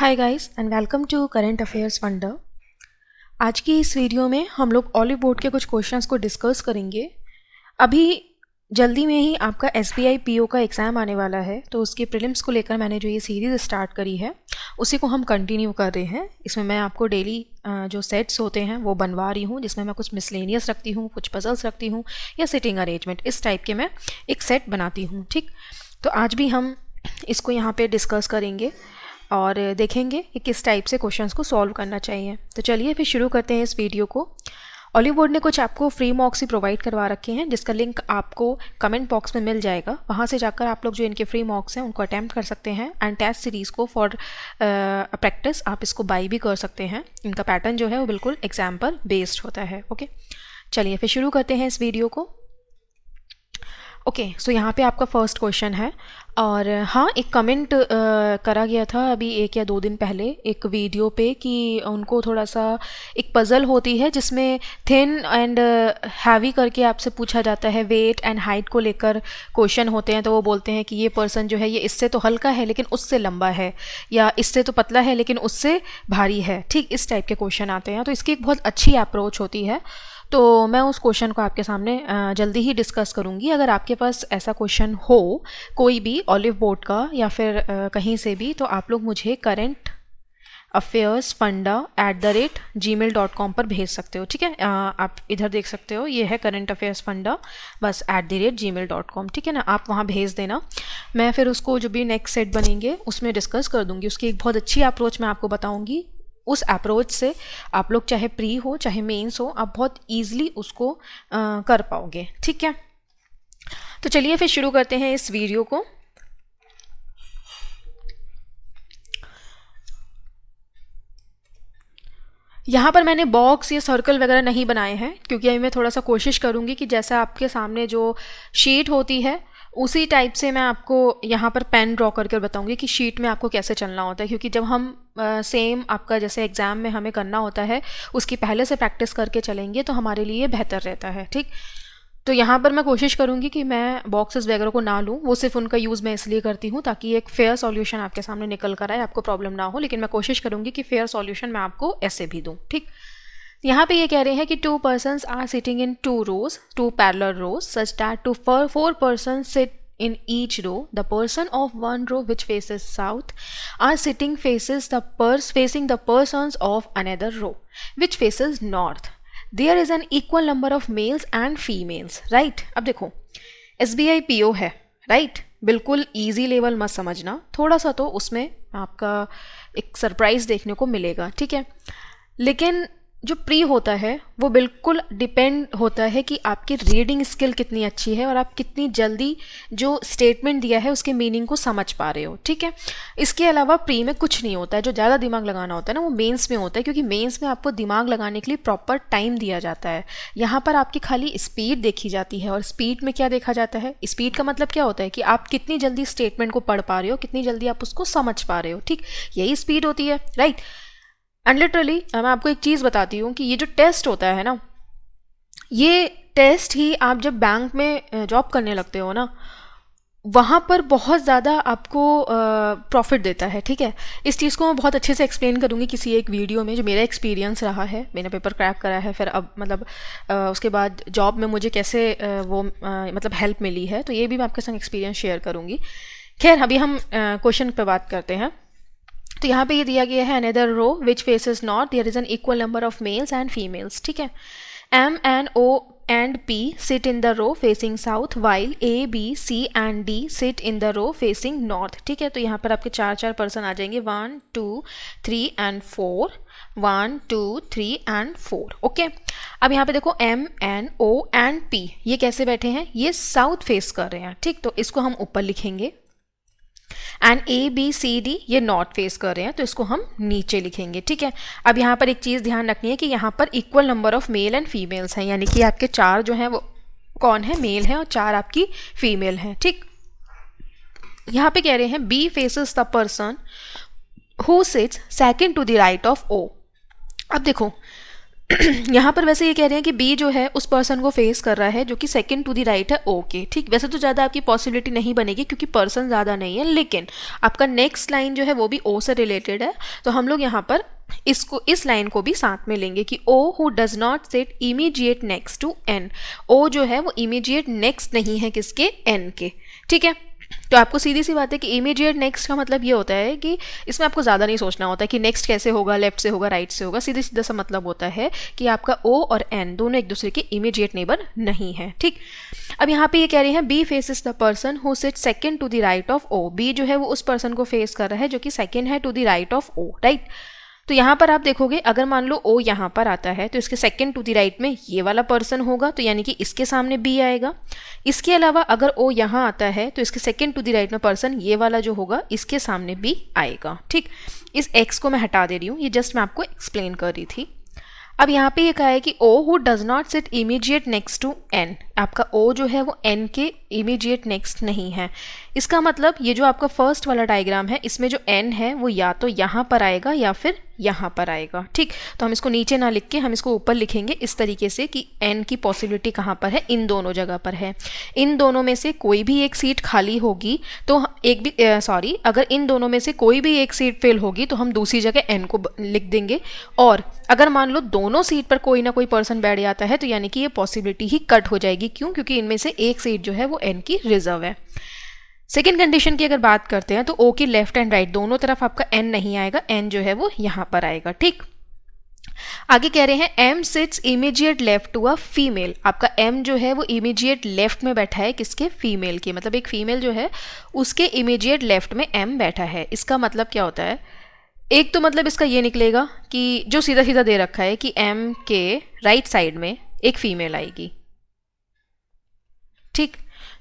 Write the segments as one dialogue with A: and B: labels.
A: Hi guys and welcome to current affairs wonder. आज की इस वीडियो में हम लोग ऑलिव बोर्ड के कुछ क्वेश्चंस को डिस्कस करेंगे। अभी जल्दी में ही आपका SBI PO का एग्ज़ाम आने वाला है, तो उसके प्रीलिम्स को लेकर मैंने जो ये सीरीज़ स्टार्ट करी है उसी को हम कंटिन्यू कर रहे हैं। इसमें मैं आपको डेली जो सेट्स होते हैं वो बनवा रही हूँ, जिसमें मैं कुछ मिसलेनियस रखती हूँ, कुछ पजल्स रखती हूँ या सिटिंग अरेंजमेंट, इस टाइप के मैं एक सेट बनाती हूँ। ठीक, तो आज भी हम इसको यहाँ पे डिस्कस करेंगे और देखेंगे कि किस टाइप से क्वेश्चंस को सॉल्व करना चाहिए। तो चलिए फिर शुरू करते हैं इस वीडियो को। ऑलिव बोर्ड ने कुछ आपको फ्री मॉक्स ही प्रोवाइड करवा रखे हैं, जिसका लिंक आपको कमेंट बॉक्स में मिल जाएगा। वहाँ से जाकर आप लोग जो इनके फ्री मॉक्स हैं उनको अटैम्प्ट कर सकते हैं एंड टेस्ट सीरीज़ को फॉर प्रैक्टिस आप इसको बाई भी कर सकते हैं। इनका पैटर्न जो है वो बिल्कुल एग्जाम पर बेस्ड होता है। ओके, चलिए फिर शुरू करते हैं इस वीडियो को। ओके, सो यहाँ पे आपका फर्स्ट क्वेश्चन है और हाँ, एक कमेंट करा गया था अभी 1 या 2 दिन पहले एक वीडियो पे कि उनको थोड़ा सा एक पज़ल होती है जिसमें थिन एंड हैवी करके आपसे पूछा जाता है, वेट एंड हाइट को लेकर क्वेश्चन होते हैं। तो वो बोलते हैं कि ये पर्सन जो है ये इससे तो हल्का है लेकिन उससे लंबा है, या इससे तो पतला है लेकिन उससे भारी है। ठीक, इस टाइप के क्वेश्चन आते हैं। तो इसकी एक बहुत अच्छी अप्रोच होती है, तो मैं उस क्वेश्चन को आपके सामने जल्दी ही डिस्कस करूंगी। अगर आपके पास ऐसा क्वेश्चन हो कोई भी ऑलिव बोर्ड का या फिर कहीं से भी, तो आप लोग मुझे करंट अफेयर्स funda@gmail.com पर भेज सकते हो। ठीक है, आप इधर देख सकते हो, ये है करंट अफेयर्स फंडा बस @gmail.com। ठीक है ना, आप वहाँ भेज देना। मैं फिर उसको जो भी नेक्स्ट सेट बनेंगे उसमें डिस्कस कर दूंगी। उसकी एक बहुत अच्छी अप्रोच मैं आपको बताऊंगी। उस अप्रोच से आप लोग चाहे प्री हो चाहे मेंस हो, आप बहुत ईजिली उसको कर पाओगे। ठीक है, तो चलिए फिर शुरू करते हैं इस वीडियो को। यहाँ पर मैंने बॉक्स या सर्कल वगैरह नहीं बनाए हैं, क्योंकि अभी मैं थोड़ा सा कोशिश करूँगी कि जैसा आपके सामने जो शीट होती है उसी टाइप से मैं आपको यहाँ पर पेन ड्रॉ करके बताऊँगी कि शीट में आपको कैसे चलना होता है। क्योंकि जब हम सेम आपका जैसे एग्ज़ाम में हमें करना होता है उसकी पहले से प्रैक्टिस करके चलेंगे तो हमारे लिए बेहतर रहता है। ठीक, तो यहाँ पर मैं कोशिश करूँगी कि मैं बॉक्सेस वगैरह को ना लूँ, वो सिर्फ उनका यूज़ मैं इसलिए करती हूँ ताकि एक फेयर सॉल्यूशन आपके सामने निकल कर आए, आपको प्रॉब्लम ना हो। लेकिन मैं कोशिश करूँगी कि फेयर सॉल्यूशन मैं आपको ऐसे भी दूँ। ठीक, यहाँ पे ये कह रहे हैं कि 2 persons are sitting in 2 rows, 2 parallel rows such that 4 persons sit in each row. The person of one row which faces south are sitting facing the persons of another row which faces north. There is an equal number of males and females. Right? अब देखो, SBI PO है, right? बिल्कुल easy level मत समझना, थोड़ा सा तो उसमें आपका एक सरप्राइज देखने को मिलेगा। ठीक है, लेकिन जो प्री होता है वो बिल्कुल डिपेंड होता है कि आपकी रीडिंग स्किल कितनी अच्छी है और आप कितनी जल्दी जो स्टेटमेंट दिया है उसके मीनिंग को समझ पा रहे हो। ठीक है, इसके अलावा प्री में कुछ नहीं होता है। जो ज़्यादा दिमाग लगाना होता है ना वो मेंस में होता है, क्योंकि मेंस में आपको दिमाग लगाने के लिए प्रॉपर टाइम दिया जाता है। यहाँ पर आपकी खाली स्पीड देखी जाती है, और स्पीड में क्या देखा जाता है, स्पीड का मतलब क्या होता है कि आप कितनी जल्दी स्टेटमेंट को पढ़ पा रहे हो, कितनी जल्दी आप उसको समझ पा रहे हो। ठीक, यही स्पीड होती है, राइट? एंड लिटरली मैं आपको एक चीज़ बताती हूँ कि ये जो टेस्ट होता है ना, ये टेस्ट ही आप जब बैंक में जॉब करने लगते हो ना, वहाँ पर बहुत ज़्यादा आपको प्रॉफिट देता है। ठीक है, इस चीज़ को मैं बहुत अच्छे से एक्सप्लेन करूँगी किसी एक वीडियो में, जो मेरा एक्सपीरियंस रहा है। मैंने पेपर क्रैक करा है, फिर अब मतलब उसके बाद जॉब में मुझे कैसे मतलब हेल्प मिली है, तो ये भी मैं आपके संग एक्सपीरियंस शेयर करूँगी। खैर, अभी हम क्वेश्चन पे बात करते हैं। तो यहाँ पे ये दिया गया है, another row which faces north there is an equal number of males and females. ठीक है, M and O and P sit in the row facing south while A, B, C and D sit in the row facing north. ठीक है, तो यहाँ पर आपके 4 person आ जाएंगे, 1 2 3 and 4, 1 2 3 and 4। Okay, अब यहाँ पे देखो M N O and P ये कैसे बैठे हैं, ये साउथ फेस कर रहे हैं। ठीक, तो इसको हम ऊपर लिखेंगे। And A B C D ये नॉर्थ फेस कर रहे हैं, तो इसको हम नीचे लिखेंगे। ठीक है, अब यहाँ पर एक चीज़ ध्यान रखनी है कि यहाँ पर equal number of male and females हैं, यानी कि आपके 4 जो हैं वो कौन है, मेल हैं, और 4 आपकी फीमेल हैं। ठीक, यहाँ पे कह रहे हैं B faces the person who sits second to the right of O। अब देखो, यहाँ पर वैसे ये कह रहे हैं कि बी जो है उस पर्सन को फेस कर रहा है जो कि सेकंड टू द राइट है ओ के, ठीक। वैसे तो ज़्यादा आपकी पॉसिबिलिटी नहीं बनेगी क्योंकि पर्सन ज़्यादा नहीं है, लेकिन आपका नेक्स्ट लाइन जो है वो भी ओ से रिलेटेड है, तो हम लोग यहाँ पर इस लाइन को भी साथ में लेंगे कि O who does not sit immediate next to N. O जो है वो इमीडिएट नेक्स्ट नहीं है किसके, एन के, ठीक है। तो आपको सीधी सी बात है कि इमीडिएट नेक्स्ट का मतलब ये होता है कि इसमें आपको ज़्यादा नहीं सोचना होता है कि नेक्स्ट कैसे होगा, लेफ्ट से होगा, राइट से होगा, सीधे सीधा सा मतलब होता है कि आपका ओ और एन दोनों एक दूसरे के इमीडिएट नेबर नहीं है, ठीक। अब यहाँ पे ये कह रहे हैं B faces the person who sit second to the right of O. B जो है वो उस पर्सन को फेस कर रहा है जो कि सेकंड है to the right of O, right. तो यहाँ पर आप देखोगे अगर मान लो ओ यहाँ पर आता है तो इसके सेकंड टू द राइट में ये वाला पर्सन होगा, तो यानी कि इसके सामने बी आएगा। इसके अलावा अगर ओ यहाँ आता है तो इसके सेकंड टू द राइट में पर्सन ये वाला जो होगा इसके सामने बी आएगा, ठीक। इस एक्स को मैं हटा दे रही हूँ, ये जस्ट मैं आपको एक्सप्लेन कर रही थी। अब यहाँ पे ये कहा है कि O who does not sit immediate next to N. आपका ओ जो है वो एन के इमीडिएट नेक्स्ट नहीं है। इसका मतलब ये जो आपका फर्स्ट वाला डायग्राम है इसमें जो एन है वो या तो यहाँ पर आएगा या फिर यहाँ पर आएगा, ठीक। तो हम इसको नीचे ना लिख के हम इसको ऊपर लिखेंगे इस तरीके से कि एन की पॉसिबिलिटी कहाँ पर है, इन दोनों जगह पर है। इन दोनों में से कोई भी एक सीट खाली होगी तो एक भी अगर इन दोनों में से कोई भी एक सीट फिल होगी तो हम दूसरी जगह एन को लिख देंगे। और अगर मान लो दोनों सीट पर कोई ना कोई पर्सन बैठ जाता है तो यानी कि ये पॉसिबिलिटी ही कट हो जाएगी। क्यों? क्योंकि इनमें से एक सीट जो है वो एन की रिजर्व है। सेकेंड कंडीशन की अगर बात करते हैं तो ओ की लेफ्ट एंड राइट दोनों तरफ आपका एन नहीं आएगा, एन जो है वो यहाँ पर आएगा, ठीक। आगे कह रहे हैं M sits immediate left to a female. आपका एम जो है वो इमीडिएट लेफ्ट में बैठा है किसके, फीमेल के। मतलब एक फीमेल जो है उसके इमीडिएट लेफ्ट में एम बैठा है। इसका मतलब क्या होता है, एक तो मतलब इसका ये निकलेगा कि जो सीधा सीधा दे रखा है कि एम के राइट साइड में एक फीमेल आएगी, ठीक।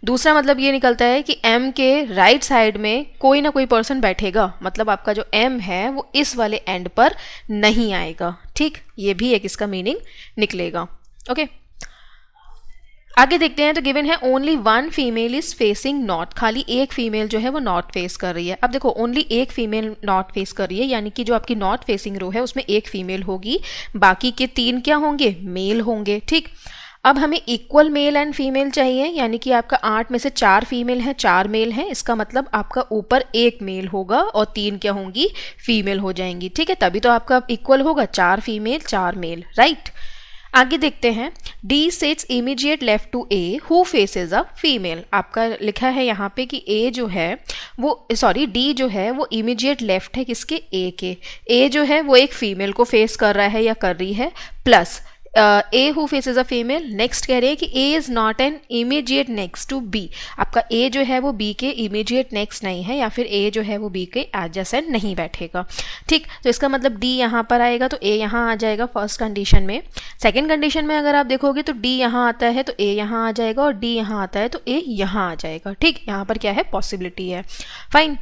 A: दूसरा मतलब ये निकलता है कि एम के राइट साइड में कोई ना कोई पर्सन बैठेगा, मतलब आपका जो एम है वो इस वाले एंड पर नहीं आएगा, ठीक। ये भी एक इसका मीनिंग निकलेगा, ओके। आगे देखते हैं तो गिवन है only one female is facing north. खाली एक फीमेल जो है वो नॉर्थ फेस कर रही है। अब देखो ओनली एक फीमेल नॉर्थ फेस कर रही है, यानी कि जो आपकी नॉर्थ फेसिंग रो है उसमें एक फीमेल होगी, बाकी के तीन क्या होंगे, मेल होंगे, ठीक। अब हमें इक्वल मेल एंड फीमेल चाहिए, यानी कि आपका 8 में से 4 फीमेल हैं 4 मेल हैं। इसका मतलब आपका ऊपर एक मेल होगा और 3 क्या होंगी, फीमेल हो जाएंगी, ठीक है। तभी तो आपका इक्वल होगा, 4 फीमेल 4 मेल, राइट। आगे देखते हैं D sits immediate left to A who faces a female. आपका लिखा है यहाँ पे कि ए जो है वो डी जो है वो इमीडिएट लेफ्ट है किसके, ए के। ए जो है वो एक फीमेल को फेस कर रहा है या कर रही है, plus A who faces a female. Next कह रहे हैं कि A is not an immediate next to B. आपका ए जो है वो बी के इमीडिएट नेक्स्ट नहीं है, या फिर ए जो है वो बी के एडजेसेंट नहीं बैठेगा, ठीक। तो इसका मतलब डी यहाँ पर आएगा तो ए यहाँ आ जाएगा फर्स्ट कंडीशन में। सेकंड कंडीशन में अगर आप देखोगे तो डी यहाँ आता है तो ए यहाँ आ जाएगा, और डी यहाँ आता है तो ए यहाँ आ जाएगा, ठीक। यहाँ पर क्या है, पॉसिबिलिटी है, फाइन।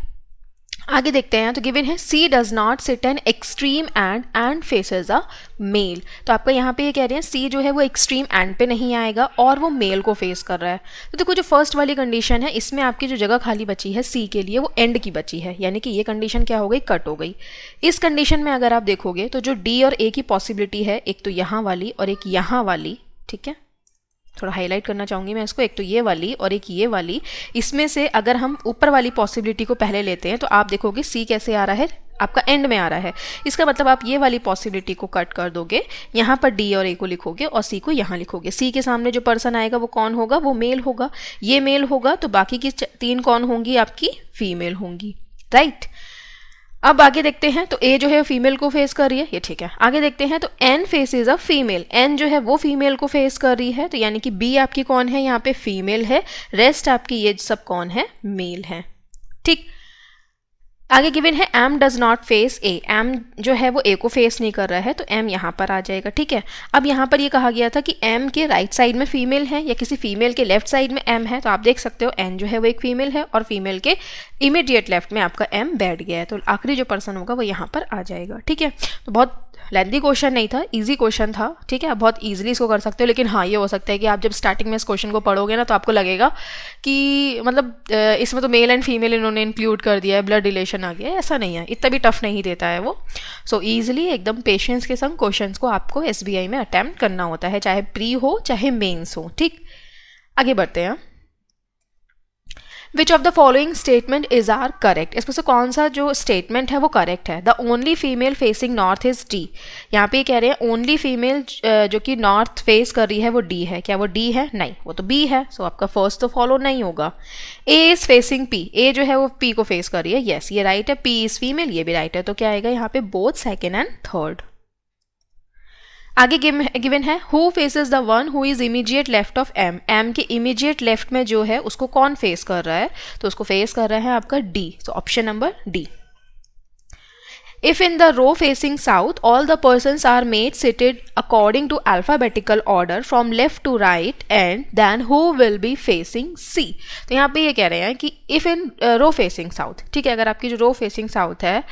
A: आगे देखते हैं तो गिवन है C does not sit an extreme end faces a male. तो आपका यहाँ पे ये कह रहे हैं सी जो है वो एक्सट्रीम एंड पे नहीं आएगा और वो मेल को फेस कर रहा है। तो देखो जो फर्स्ट वाली कंडीशन है इसमें आपकी जो जगह खाली बची है सी के लिए वो एंड की बची है, यानी कि ये कंडीशन क्या हो गई, कट हो गई। इस कंडीशन में अगर आप देखोगे तो जो डी और ए की पॉसिबिलिटी है, एक तो यहाँ वाली और एक यहाँ वाली, ठीक है, थोड़ा हाईलाइट करना चाहूँगी मैं इसको, एक तो ये वाली और एक ये वाली। इसमें से अगर हम ऊपर वाली पॉसिबिलिटी को पहले लेते हैं तो आप देखोगे सी कैसे आ रहा है, आपका एंड में आ रहा है। इसका मतलब आप ये वाली पॉसिबिलिटी को कट कर दोगे, यहाँ पर डी और ए को लिखोगे और सी को यहाँ लिखोगे। सी के सामने जो पर्सन आएगा वो कौन होगा, वो मेल होगा। ये मेल होगा तो बाकी की 3 कौन होंगी, आपकी फीमेल होंगी, राइट। अब आगे देखते हैं तो ए जो है फीमेल को फेस कर रही है, ये ठीक है। आगे देखते हैं तो N faces a female. N जो है वो फीमेल को फेस कर रही है, तो यानी कि बी आपकी कौन है, यहाँ पे फीमेल है, रेस्ट आपकी ये सब कौन है, मेल है, ठीक। आगे गिवन है M does not face A. M जो है वो ए को फेस नहीं कर रहा है तो एम यहाँ पर आ जाएगा, ठीक है। अब यहाँ पर ये कहा गया था कि एम के राइट साइड में फीमेल है या किसी फीमेल के लेफ्ट साइड में एम है, तो आप देख सकते हो एन जो है वो एक फीमेल है और फीमेल के इमीडिएट लेफ्ट में आपका एम बैठ गया है, तो आखिरी जो पर्सन होगा वो यहाँ पर आ जाएगा, ठीक है। तो बहुत लेंथी क्वेश्चन नहीं था, इजी क्वेश्चन था, ठीक है, आप बहुत इजीली इसको कर सकते हो। लेकिन हाँ, ये हो सकता है कि आप जब स्टार्टिंग में इस क्वेश्चन को पढ़ोगे ना तो आपको लगेगा कि मतलब इसमें तो मेल एंड फीमेल इन्होंने इंक्लूड कर दिया है, ब्लड रिलेशन आ गया है। ऐसा नहीं है, इतना भी टफ नहीं देता है वो। सो ईजिली एकदम पेशेंस के संग क्वेश्चन को आपको SBI में अटैम्प्ट करना होता है, चाहे प्री हो चाहे मेन्स हो। ठीक, आगे बढ़ते हैं। Which of the following statement is are correct, इसमें से कौन सा जो स्टेटमेंट है वो करेक्ट है। The only female facing north is D। यहाँ पे कह रहे हैं ओनली फीमेल जो कि नॉर्थ फेस कर रही है वो D है। क्या वो D है? नहीं, वो तो B है। सो आपका फर्स्ट तो फॉलो नहीं होगा। A is facing P, A जो है वो P को फेस कर रही है। यस, ये राइट है। P इज फीमेल, ये भी राइट है। तो क्या आएगा यहाँ पे? Both second and third. आगे गिवन है who faces the one who is immediate left of M। M के इमीडिएट लेफ्ट में जो है उसको कौन फेस कर रहा है? तो उसको फेस कर रहा है आपका D। तो option number D। If in the row facing south all the persons are made seated according to alphabetical order from left to right, and then who will be facing C। तो यहाँ पे ये कह रहे हैं कि if in row facing south, ठीक है, अगर आपकी जो row facing south है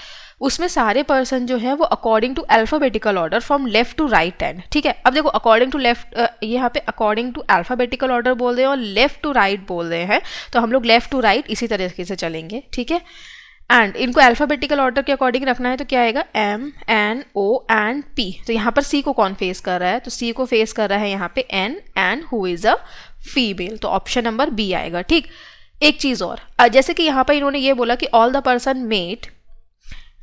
A: उसमें सारे पर्सन जो है वो according to alphabetical order from left to right hand. ठीक है, अब देखो अकॉर्डिंग टू लेफ्ट, यहाँ पे अकॉर्डिंग टू अल्फ़ाबेटिकल ऑर्डर बोल रहे हैं और लेफ्ट टू राइट बोल रहे हैं, तो हम लोग लेफ्ट टू राइट इसी तरीके से चलेंगे। ठीक है, एंड इनको अल्फ़ाबेटिकल ऑर्डर के अकॉर्डिंग रखना है। तो क्या आएगा? M, N, O and P। तो यहाँ पर C को कौन फेस कर रहा है? तो C को फेस कर रहा है यहाँ पे N and who is a female. तो ऑप्शन नंबर B आएगा। ठीक, एक चीज़ और, जैसे कि यहाँ पर इन्होंने ये बोला कि all the person made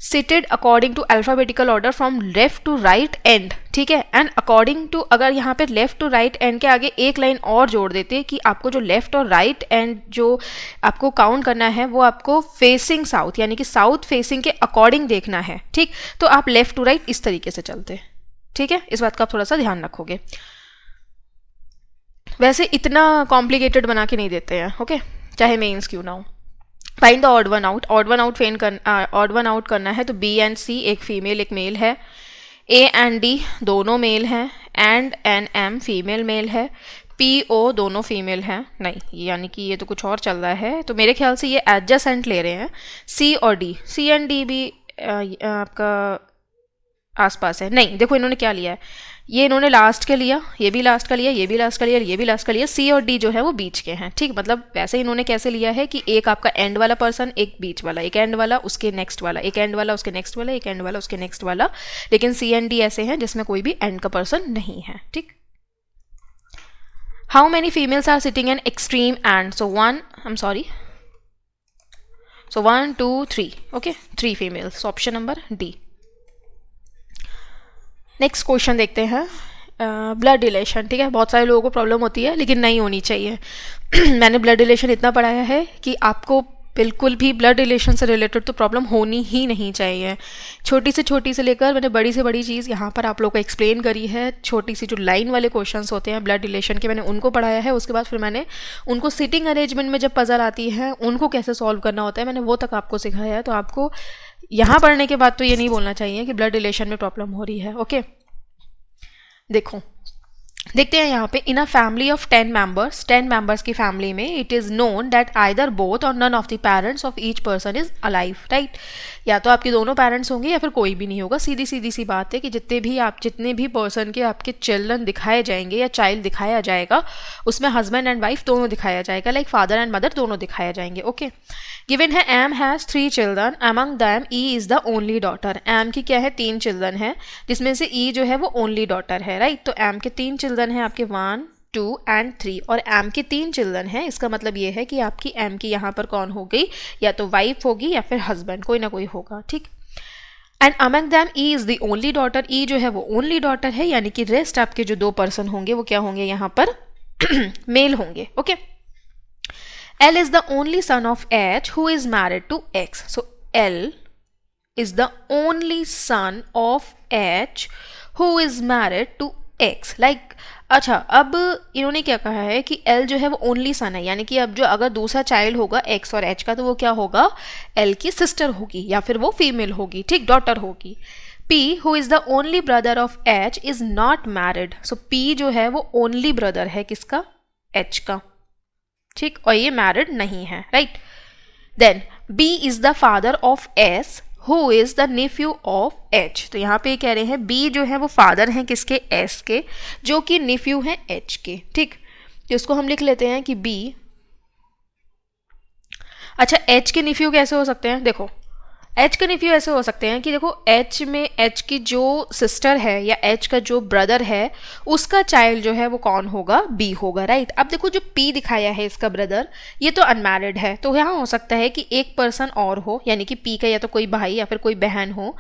A: seated according to alphabetical order from left to right end. ठीक है, एंड अकॉर्डिंग टू, अगर यहाँ पे लेफ्ट टू राइट एंड के आगे एक लाइन और जोड़ देते कि आपको जो लेफ्ट और राइट एंड जो आपको काउंट करना है वो आपको फेसिंग साउथ यानी कि साउथ फेसिंग के अकॉर्डिंग देखना है। ठीक, तो आप लेफ्ट टू राइट इस तरीके से चलते। ठीक है, इस बात का आप थोड़ा सा ध्यान रखोगे। वैसे इतना कॉम्प्लिकेटेड बना के नहीं देते हैं, ओके, चाहे मेन्स क्यों ना हो। Find the odd one out, odd one out करना है। तो B एंड C, एक फीमेल एक मेल है। A एंड D दोनों मेल हैं। And N M female male है। P O दोनों फीमेल हैं। नहीं, यानी कि ये तो कुछ और चल रहा है। तो मेरे ख्याल से ये एडजेसेंट ले रहे हैं C और D। C एंड D भी आपका आसपास है। नहीं, देखो इन्होंने क्या लिया है, ये इन्होंने लास्ट के लिया, ये भी लास्ट का लिया, ये भी लास्ट का लिया, ये भी लास्ट का लिया। C और D जो है वो बीच के हैं। ठीक, मतलब वैसे इन्होंने कैसे लिया है कि एक आपका एंड वाला पर्सन, एक बीच वाला, एक एंड वाला उसके नेक्स्ट वाला, एक एंड वाला उसके नेक्स्ट वाला, एक एंड वाला उसके नेक्स्ट वाला। लेकिन C एंड D ऐसे हैं जिसमें कोई भी एंड का पर्सन नहीं है। ठीक, how many females are sitting an extreme end? So 1 2 3, okay, 3 females. Option number D। Next question देखते हैं, ब्लड रिलेशन। ठीक है, बहुत सारे लोगों को प्रॉब्लम होती है लेकिन नहीं होनी चाहिए। मैंने ब्लड रिलेशन इतना पढ़ाया है कि आपको बिल्कुल भी ब्लड रिलेशन से रिलेटेड तो प्रॉब्लम होनी ही नहीं चाहिए। छोटी से लेकर मैंने बड़ी से बड़ी चीज़ यहाँ पर आप लोगों को एक्सप्लेन करी है। छोटी सी जो लाइन वाले क्वेश्चंस होते हैं ब्लड रिलेशन के, मैंने उनको पढ़ाया है। उसके बाद फिर मैंने उनको सिटिंग अरेंजमेंट में जब पजल आती है उनको कैसे सॉल्व करना होता है, मैंने वो तक आपको सिखाया है। तो आपको यहाँ पढ़ने के बाद तो ये नहीं बोलना चाहिए कि ब्लड रिलेशन में प्रॉब्लम हो रही है। ओके, देखते हैं यहाँ पे, in a family of 10 members की फैमिली में it is known that either both और none of the parents of each person is alive. Right, या तो आपके दोनों पेरेंट्स होंगे या फिर कोई भी नहीं होगा। सीधी सी बात है कि जितने भी पर्सन के आपके चिल्ड्रन दिखाए जाएंगे या चाइल्ड दिखाया जाएगा उसमें हस्बैंड एंड वाइफ दोनों दिखाया जाएगा, लाइक फादर एंड मदर दोनों दिखाया जाएंगे। ओके, गिवन है M has 3 children, among them E is the only daughter. M की क्या है? 3 चिल्ड्रन है, जिसमें से E जो है वो ओनली डॉटर है। राइट, तो M के 3 चिल्ड्रन हैं आपके 1 2 एंड 3, और M के 3 चिल्ड्रन हैं। इसका मतलब ये है कि आपकी M की यहाँ पर कौन हो गई? या तो वाइफ होगी या फिर हस्बैंड, कोई ना कोई होगा। ठीक, and among them E is the only daughter. E जो है वो ओनली डॉटर है, यानी कि रेस्ट आपके जो 2 पर्सन होंगे वो क्या होंगे यहाँ पर? मेल होंगे। Okay, L is the only son of H who is married to X. So L is the only son of H who is married to X. Like, अच्छा, अब इन्होंने क्या कहा है कि L जो है वो ओनली सन है, यानी कि अब जो अगर दूसरा चाइल्ड होगा X और H का तो वो क्या होगा? L की सिस्टर होगी या फिर वो फीमेल होगी। ठीक, डॉटर होगी। P who is the only brother of H is not married. So P जो है वो ओनली ब्रदर है किसका? H का। ठीक, और ये मैरिड नहीं है। Right, then B is the father of S who is the nephew of H. तो यहाँ पे कह रहे हैं बी जो है वो फादर हैं किसके, एस के, जो कि नेफ्यू हैं एच के। ठीक, तो इसको हम लिख लेते हैं कि बी, अच्छा एच के नेफ्यू कैसे हो सकते हैं, देखो एच के नेफ्यू ऐसे हो सकते हैं कि देखो एच में एच की जो सिस्टर है या एच का जो ब्रदर है उसका चाइल्ड जो है वो कौन होगा, बी होगा, राइट। अब देखो जो पी दिखाया है इसका ब्रदर, ये तो अनमैरिड है, तो यहाँ हो सकता है कि एक पर्सन और हो, यानी कि पी का या तो कोई भाई या फिर कोई बहन हो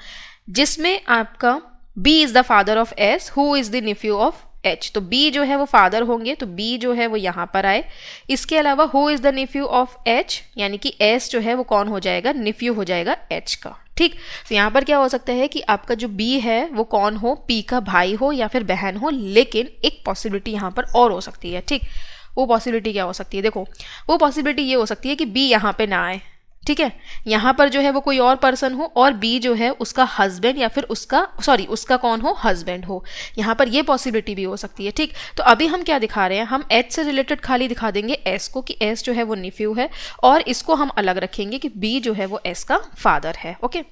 A: जिसमें आपका B is the father of S, who is the nephew of H. तो बी जो है वो फादर होंगे, तो बी जो है वो यहाँ पर आए। इसके अलावा who is the nephew of H, यानी कि एस जो है वो कौन हो जाएगा, नेफ्यू हो जाएगा एच का। ठीक, तो यहाँ पर क्या हो सकता है कि आपका जो बी है वो कौन हो, पी का भाई हो या फिर बहन हो, लेकिन एक पॉसिबिलिटी यहाँ पर और हो सकती है। ठीक, वो पॉसिबिलिटी क्या हो सकती है, देखो वो पॉसिबिलिटी ये हो सकती है कि बी यहाँ पे ना आए, ठीक है, यहाँ पर जो है वो कोई और पर्सन हो और बी जो है उसका हस्बैंड या फिर उसका कौन हो, हस्बैंड हो, यहाँ पर ये पॉसिबिलिटी भी हो सकती है। ठीक, तो अभी हम क्या दिखा रहे हैं, हम एच से रिलेटेड खाली दिखा देंगे एस को कि एस जो है वो नेफ्यू है, और इसको हम अलग रखेंगे कि बी जो है वो एस का फादर है। ओके,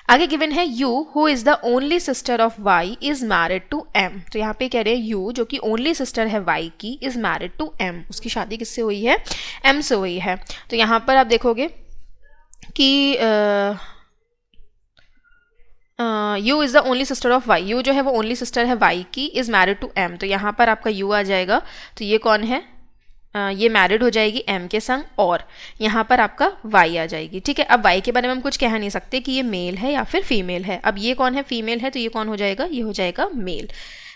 A: आगे गिवन है U who is the only sister of Y is married to M. तो यहाँ पे कह रहे हैं यू जो कि ओनली सिस्टर है वाई की इज़ मैरिड टू एम, उसकी शादी किससे हुई है, एम से हुई है। तो यहाँ पर आप देखोगे कि U is the only sister of Y, U जो है वो ओनली सिस्टर है वाई की, इज़ मैरिड टू एम। तो यहाँ पर आपका यू आ जाएगा, तो ये कौन है, ये मैरिड हो जाएगी एम के संग, और यहाँ पर आपका वाई आ जाएगी। ठीक है, अब वाई के बारे में हम कुछ कह नहीं सकते कि ये मेल है या फिर फीमेल है। अब ये कौन है, फीमेल है, तो ये कौन हो जाएगा, ये हो जाएगा male,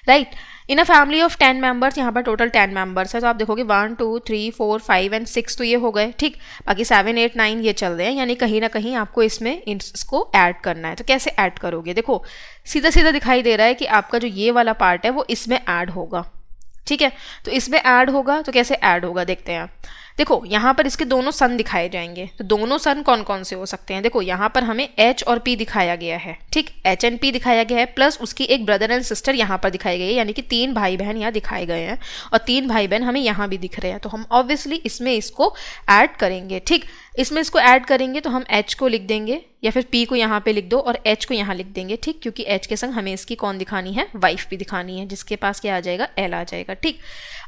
A: right. In a family of 10 members, यहाँ पर टोटल 10 मेंबर्स है, तो आप देखोगे 1 2 3 4 5 एंड 6 तो ये हो गए। ठीक, बाकी 7 8 9 ये चल रहे हैं, यानी कहीं ना कहीं आपको इसमें इसको ऐड करना है। तो कैसे ऐड करोगे, देखो सीधा सीधा दिखाई दे रहा है कि आपका जो ये वाला पार्ट है वो इसमें ऐड होगा। ठीक है, तो इसमें ऐड होगा, तो कैसे ऐड होगा देखते हैं। देखो यहाँ पर इसके दोनों सन दिखाए जाएंगे, तो दोनों सन कौन कौन से हो सकते हैं, देखो यहाँ पर हमें एच और पी दिखाया गया है। ठीक, एच एंड पी दिखाया गया है, प्लस उसकी एक ब्रदर एंड सिस्टर यहाँ पर दिखाई गई है, यानी कि 3 भाई बहन यहाँ दिखाए गए हैं, और 3 भाई बहन हमें यहाँ भी दिख रहे हैं। तो हम ऑब्वियसली इसमें इसको ऐड करेंगे। ठीक, इसमें इसको ऐड करेंगे तो हम एच को लिख देंगे, या फिर पी को यहाँ पे लिख दो और एच को यहाँ लिख देंगे। ठीक, क्योंकि एच के संग हमें इसकी कौन दिखानी है, वाइफ भी दिखानी है, जिसके पास क्या आ जाएगा, एल आ जाएगा। ठीक,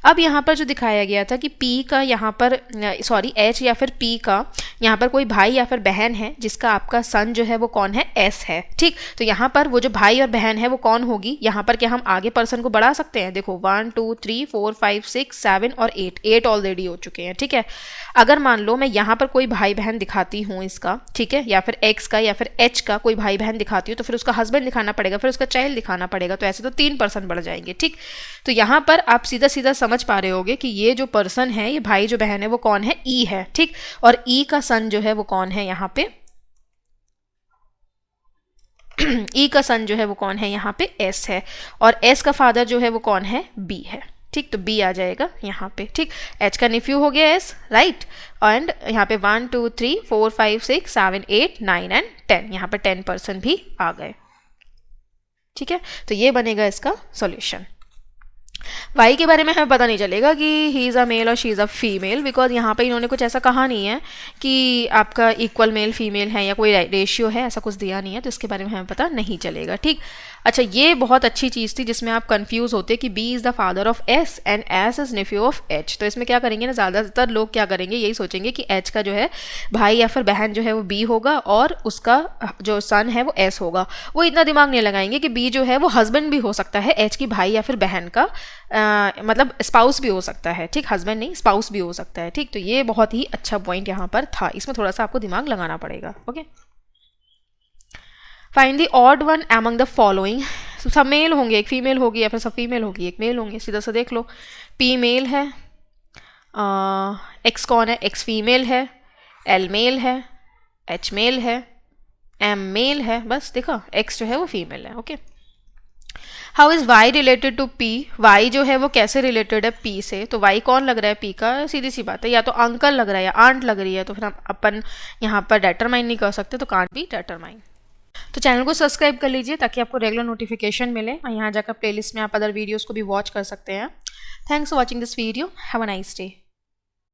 A: अब यहाँ पर जो दिखाया गया था कि पी का यहाँ पर एच या फिर पी का यहाँ पर कोई भाई या फिर बहन है जिसका आपका सन जो है वो कौन है, एस है। ठीक, तो यहाँ पर वो जो भाई और बहन है वो कौन होगी, यहाँ पर क्या हम आगे पर्सन को बढ़ा सकते हैं, देखो 1 2 3 4 5 6 7 और 8 ऑलरेडी हो चुके हैं। ठीक है, अगर मान लो मैं यहाँ पर कोई भाई बहन दिखाती हूँ इसका, ठीक है, या फिर एक्स का या फिर एच का कोई भाई बहन दिखाती हूँ, तो फिर उसका हस्बैंड दिखाना पड़ेगा, फिर उसका चाइल्ड दिखाना पड़ेगा, तो ऐसे तो 3 पर्सन बढ़ जाएंगे। ठीक, तो यहाँ पर आप सीधा सीधा समझ पा रहे होगे कि ये जो पर्सन है, ये भाई जो बहन है वो कौन है, ई है। ठीक, और ई का सन जो है वो कौन है यहाँ पे, ई का सन जो है वो कौन है यहाँ पे, एस है, और एस का फादर जो है वो कौन है, बी है। ठीक, तो बी आ जाएगा यहाँ पे। ठीक, एच का नेफ्यू हो गया एस, राइट, एंड यहाँ पे 1 2 3 4 5 6 7 8 9 एंड 10, यहाँ पर 10 पर्सन भी आ गए। ठीक है, तो ये बनेगा इसका सॉल्यूशन। वाई के बारे में हमें पता नहीं चलेगा कि ही इज़ अ मेल और she is a female, because यहाँ पे इन्होंने कुछ ऐसा कहा नहीं है कि आपका इक्वल मेल फीमेल है या कोई रेशियो है, ऐसा कुछ दिया नहीं है, तो इसके बारे में हमें पता नहीं चलेगा। ठीक, अच्छा ये बहुत अच्छी चीज़ थी जिसमें आप कंफ्यूज होते कि B is the father of S and S is nephew of H. तो इसमें क्या करेंगे ना, ज़्यादातर लोग क्या करेंगे, यही सोचेंगे कि एच का जो है भाई या फिर बहन जो है वो बी होगा और उसका जो सन है वो एस होगा। वो इतना दिमाग नहीं लगाएंगे कि बी जो है वो हस्बैंड भी हो सकता है एच की भाई या फिर बहन का, मतलब स्पाउस भी हो सकता है। ठीक, हस्बैंड नहीं, स्पाउस भी हो सकता है। ठीक, तो ये बहुत ही अच्छा पॉइंट यहाँ पर था, इसमें थोड़ा सा आपको दिमाग लगाना पड़ेगा। Okay, find the odd one among the following. सब मेल होंगे, एक फीमेल होगी, या फिर सब फीमेल होगी, एक मेल होंगे। सीधा सा देख लो, पी मेल है, एक्स कौन है, एक्स फीमेल है, एल मेल है, एच मेल है, एम मेल है, बस देखा, एक्स जो है वो फीमेल है। Okay, how is Y related to P, Y जो है वो कैसे रिलेटेड है पी से, तो वाई कौन लग रहा है पी का, सीधी सी बात है, या तो अंकल लग रहा है या आंट लग रही है, तो फिर हम अपन यहाँ पर डेटरमाइन नहीं कर सकते, तो कांट बी डेटरमाइन। तो चैनल को सब्सक्राइब कर लीजिए ताकि आपको रेगुलर नोटिफिकेशन मिले, और यहाँ जाकर प्लेलिस्ट में आप अदर वीडियोस को भी वॉच कर सकते हैं। Thanks for watching this video, have a nice day.